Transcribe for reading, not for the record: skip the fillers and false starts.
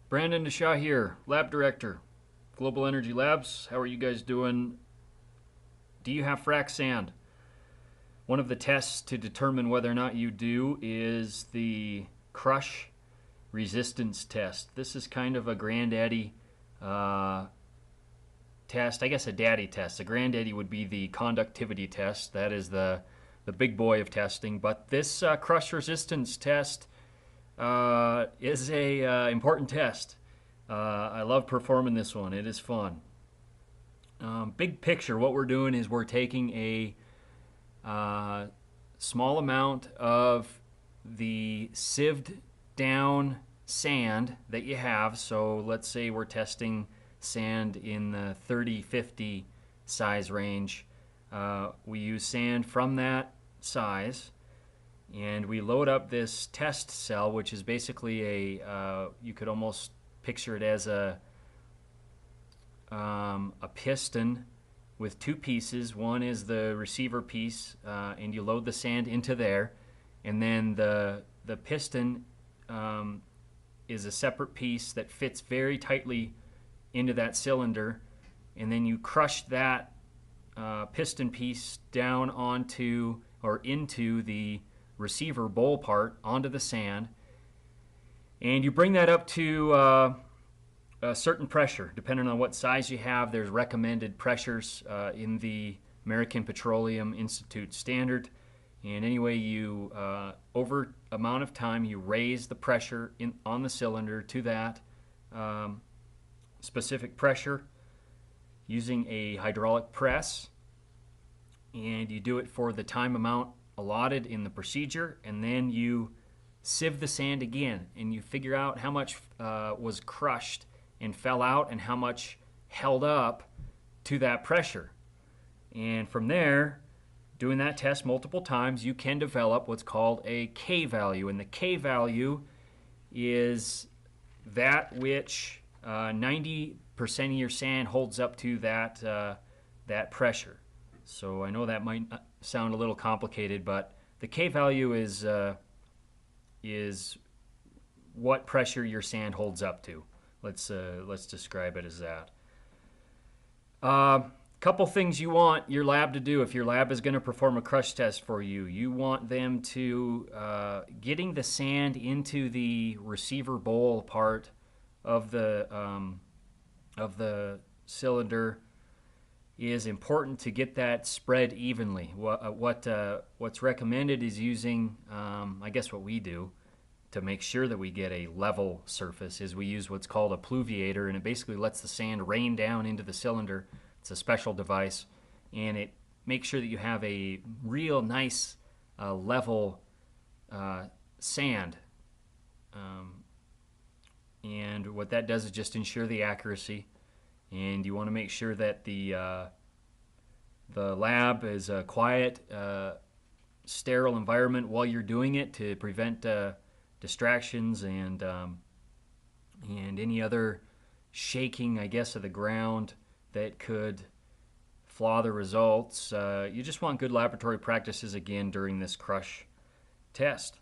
Brandon DeShaw here, Lab Director, Global Energy Labs. How are you guys doing? Do you have frac sand? One of the tests to determine whether or not you do is the crush resistance test. This is kind of a granddaddy test, I guess a daddy test. A granddaddy would be the conductivity test. That is the big boy of testing. But this crush resistance test is a important test. I love performing this one. It is fun. Big picture, what we're doing is we're taking a small amount of the sieved down sand that you have. So let's say we're testing sand in the 30-50 size range. We use sand from that size, and we load up this test cell, which is basically you could almost picture it as a piston with two pieces. One is the receiver piece, and you load the sand into there, and then the piston is a separate piece that fits very tightly into that cylinder, and then you crush that piston piece down onto or into the receiver bowl part onto the sand, and you bring that up to a certain pressure. Depending on what size you have, there's recommended pressures in the American Petroleum Institute standard. And anyway, you over amount of time you raise the pressure on the cylinder to that specific pressure using a hydraulic press, and you do it for the time amount allotted in the procedure, and then you sieve the sand again, and you figure out how much was crushed and fell out and how much held up to that pressure. And from there, doing that test multiple times, you can develop what's called a K value. And the K value is that which 90% of your sand holds up to that pressure. So I know that might sound a little complicated, but the K value is what pressure your sand holds up to. Let's describe it as that. Couple things you want your lab to do if your lab is going to perform a crush test for you. You want them to getting the sand into the receiver bowl part of the cylinder is important to get that spread evenly. What's recommended is using, I guess what we do to make sure that we get a level surface is we use what's called a pluviator, and it basically lets the sand rain down into the cylinder. It's a special device, and it makes sure that you have a real nice level sand. And what that does is just ensure the accuracy, and you want to make sure that the lab is a quiet, sterile environment while you're doing it to prevent distractions and any other shaking, I guess, of the ground that could flaw the results. You just want good laboratory practices again during this crush test.